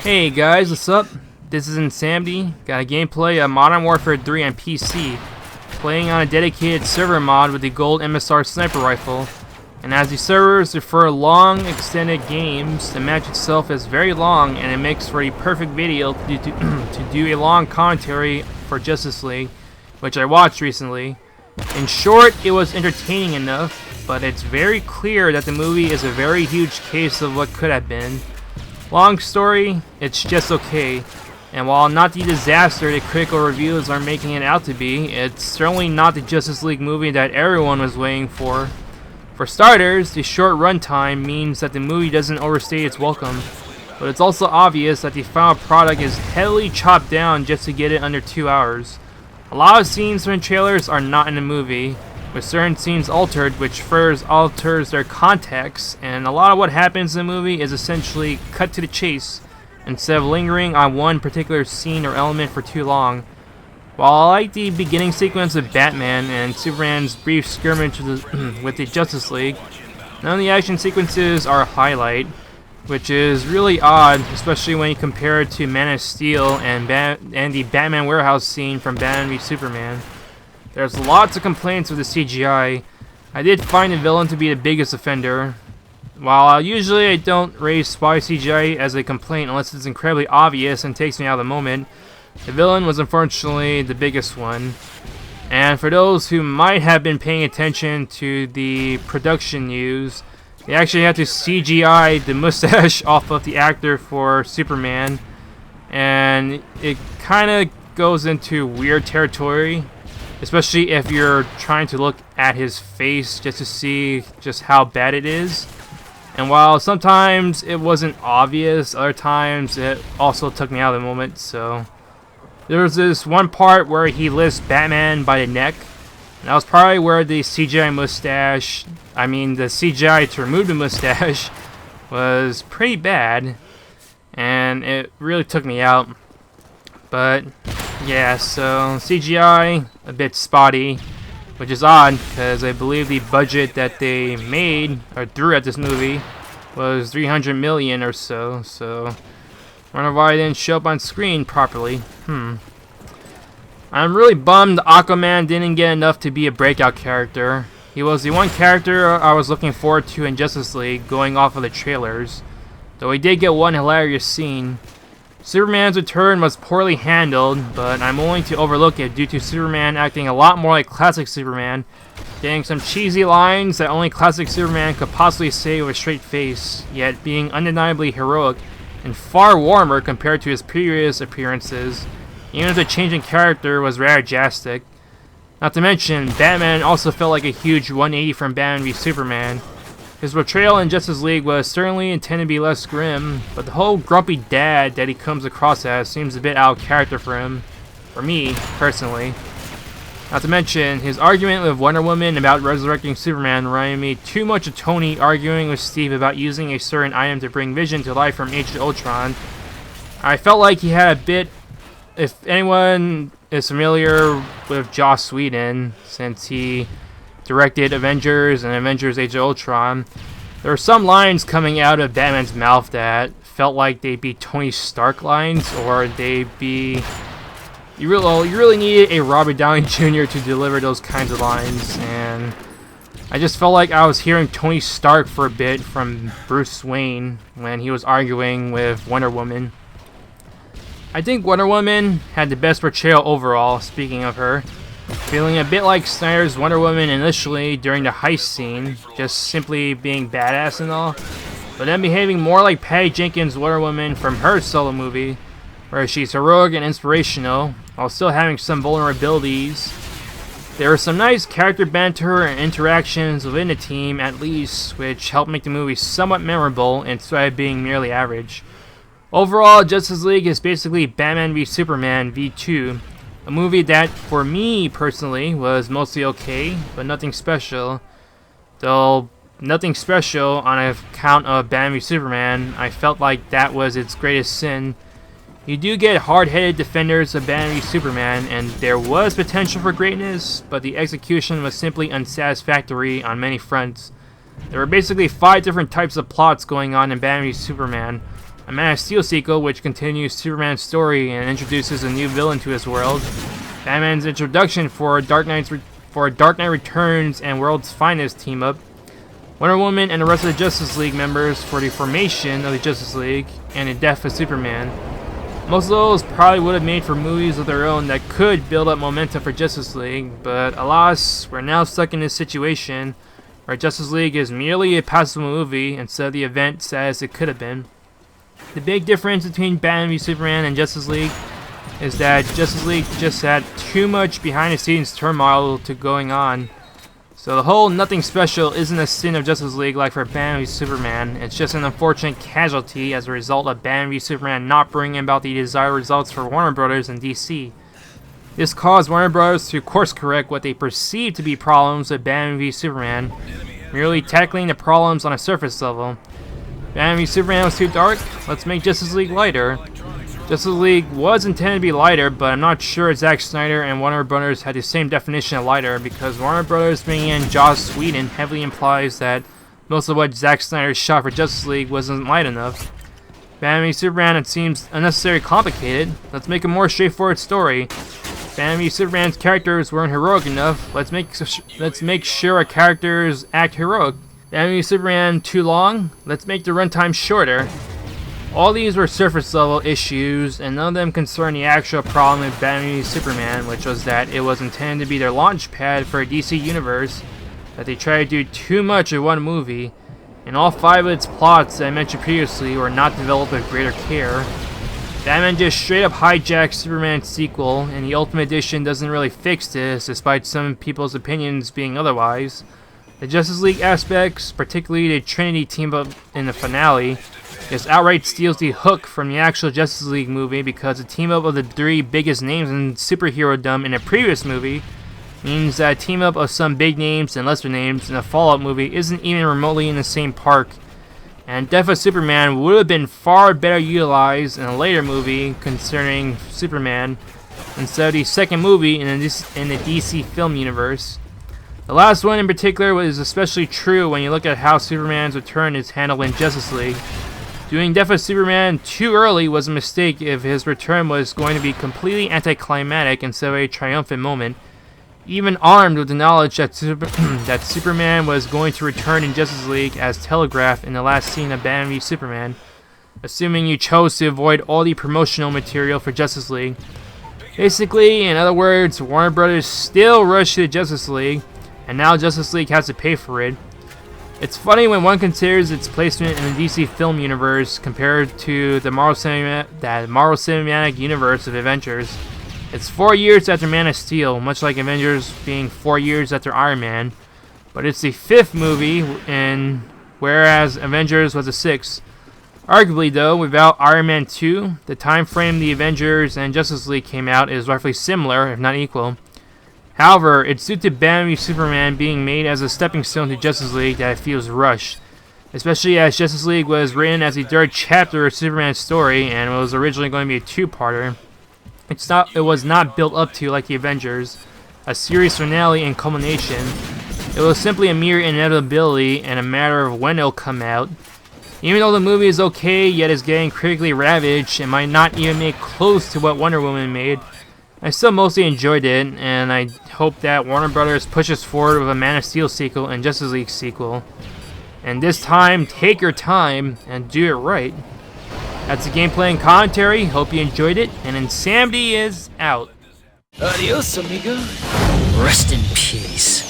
Hey guys, what's up? This is Insanity. Got a gameplay of Modern Warfare 3 on PC, playing on a dedicated server mod with the gold MSR sniper rifle. And as the servers prefer long, extended games, the match itself is very long, and it makes for a perfect video to do a long commentary for Justice League, which I watched recently. In short, it was entertaining enough, but it's very clear that the movie is a very huge case of what could have been. Long story, it's just okay, and while not the disaster that critical reviews are making it out to be, it's certainly not the Justice League movie that everyone was waiting for. For starters, the short runtime means that the movie doesn't overstay its welcome, but it's also obvious that the final product is heavily chopped down just to get it under 2 hours. A lot of scenes from the trailers are not in the movie, with certain scenes altered, which further alters their context, and a lot of what happens in the movie is essentially cut to the chase, instead of lingering on one particular scene or element for too long. While I like the beginning sequence of Batman and Superman's brief skirmish with the Justice League, none of the action sequences are a highlight, which is really odd, especially when you compare it to Man of Steel and the Batman warehouse scene from Batman v Superman. There's lots of complaints with the CGI. I did find the villain to be the biggest offender. While usually I don't raise spy CGI as a complaint unless it's incredibly obvious and takes me out of the moment, the villain was unfortunately the biggest one. And for those who might have been paying attention to the production news, they actually had to CGI the mustache off of the actor for Superman, and it kind of goes into weird territory, especially if you're trying to look at his face just to see just how bad it is. And while sometimes it wasn't obvious, other times it also took me out of the moment. So there was this one part where he lifts Batman by the neck, and that was probably where the CGI to remove the mustache was pretty bad, and it really took me out. But yeah, so CGI a bit spotty, which is odd because I believe the budget that they made or threw at this movie was 300 million or so. So I wonder why it didn't show up on screen properly. I'm really bummed Aquaman didn't get enough to be a breakout character. He was the one character I was looking forward to in Justice League going off of the trailers, though he did get one hilarious scene. Superman's return was poorly handled, but I'm willing to overlook it due to Superman acting a lot more like classic Superman, getting some cheesy lines that only classic Superman could possibly say with a straight face, yet being undeniably heroic and far warmer compared to his previous appearances, even if the change in character was rather drastic. Not to mention, Batman also felt like a huge 180 from Batman v Superman. His portrayal in Justice League was certainly intended to be less grim, but the whole grumpy dad that he comes across as seems a bit out of character for him. For me, personally. Not to mention, his argument with Wonder Woman about resurrecting Superman reminded me too much of Tony arguing with Steve about using a certain item to bring Vision to life from Age of Ultron. I felt like he had a bit... If anyone is familiar with Joss Whedon, since he directed Avengers and Avengers Age of Ultron, there were some lines coming out of Batman's mouth that felt like they'd be Tony Stark lines, or they'd be... You really needed a Robert Downey Jr. to deliver those kinds of lines, and I just felt like I was hearing Tony Stark for a bit from Bruce Wayne when he was arguing with Wonder Woman. I think Wonder Woman had the best portrayal overall, speaking of her, feeling a bit like Snyder's Wonder Woman initially during the heist scene, just simply being badass and all, but then behaving more like Patty Jenkins' Wonder Woman from her solo movie, where she's heroic and inspirational, while still having some vulnerabilities. There were some nice character banter and interactions within the team at least, which helped make the movie somewhat memorable instead of being merely average. Overall, Justice League is basically Batman v Superman v2, a movie that, for me personally, was mostly okay, but nothing special. Though, nothing special on account of Batman v Superman, I felt like that was its greatest sin. You do get hard-headed defenders of Batman v Superman, and there was potential for greatness, but the execution was simply unsatisfactory on many fronts. There were basically 5 different types of plots going on in Batman v Superman, a Man of Steel sequel which continues Superman's story and introduces a new villain to his world, Batman's introduction for Dark Knight Returns and World's Finest team-up, Wonder Woman and the rest of the Justice League members for the formation of the Justice League, and the death of Superman. Most of those probably would have made for movies of their own that could build up momentum for Justice League, but alas, we're now stuck in this situation where Justice League is merely a passable movie instead of the event status it could have been. The big difference between Batman v Superman and Justice League is that Justice League just had too much behind the scenes turmoil to going on. So the whole nothing special isn't a sin of Justice League like for Batman v Superman, it's just an unfortunate casualty as a result of Batman v Superman not bringing about the desired results for Warner Brothers and DC. This caused Warner Brothers to course correct what they perceived to be problems with Batman v Superman, merely tackling the problems on a surface level. Batman v Superman was too dark, let's make Justice League lighter. Justice League was intended to be lighter, but I'm not sure Zack Snyder and Warner Brothers had the same definition of lighter, because Warner Brothers bringing in Joss Whedon heavily implies that most of what Zack Snyder shot for Justice League wasn't light enough. Batman v Superman, it seems unnecessarily complicated. Let's make a more straightforward story. Batman v Superman's characters weren't heroic enough. Let's make sure our characters act heroic. Batman v Superman too long? Let's make the runtime shorter. All these were surface level issues, and none of them concern the actual problem with Batman v Superman, which was that it was intended to be their launch pad for a DC universe, that they tried to do too much in one movie, and all 5 of its plots that I mentioned previously were not developed with greater care. Batman just straight up hijacked Superman's sequel, and the Ultimate Edition doesn't really fix this, despite some people's opinions being otherwise. The Justice League aspects, particularly the Trinity team-up in the finale, just outright steals the hook from the actual Justice League movie, because the team-up of the 3 biggest names in superhero-dom in a previous movie means that a team-up of some big names and lesser names in a Fallout movie isn't even remotely in the same park. And Death of Superman would have been far better utilized in a later movie concerning Superman instead of the second movie in the DC film universe. The last one in particular was especially true when you look at how Superman's return is handled in Justice League. Doing Death of Superman too early was a mistake if his return was going to be completely anticlimactic instead of a triumphant moment. Even armed with the knowledge that Superman was going to return in Justice League as telegraphed in the last scene of Batman v Superman, assuming you chose to avoid all the promotional material for Justice League. Basically, in other words, Warner Brothers still rushed to Justice League, and now Justice League has to pay for it. It's funny when one considers its placement in the DC film universe compared to the Marvel Cinematic Universe of Avengers. It's 4 years after Man of Steel, much like Avengers being 4 years after Iron Man, but it's the 5th movie, whereas Avengers was the 6th. Arguably though, without Iron Man 2, the time frame the Avengers and Justice League came out is roughly similar, if not equal. However, it's due to Batman v Superman being made as a stepping stone to Justice League that it feels rushed, especially as Justice League was written as the 3rd chapter of Superman's story and was originally going to be a 2-parter. It was not built up to like the Avengers, a series finale and culmination. It was simply a mere inevitability and a matter of when it'll come out. Even though the movie is okay, yet is getting critically ravaged and might not even make close to what Wonder Woman made, I still mostly enjoyed it, and I hope that Warner Brothers pushes forward with a Man of Steel sequel and Justice League sequel. And this time, take your time and do it right. That's the gameplay and commentary. Hope you enjoyed it, and Insanity is out. Adios, amigo. Rest in peace.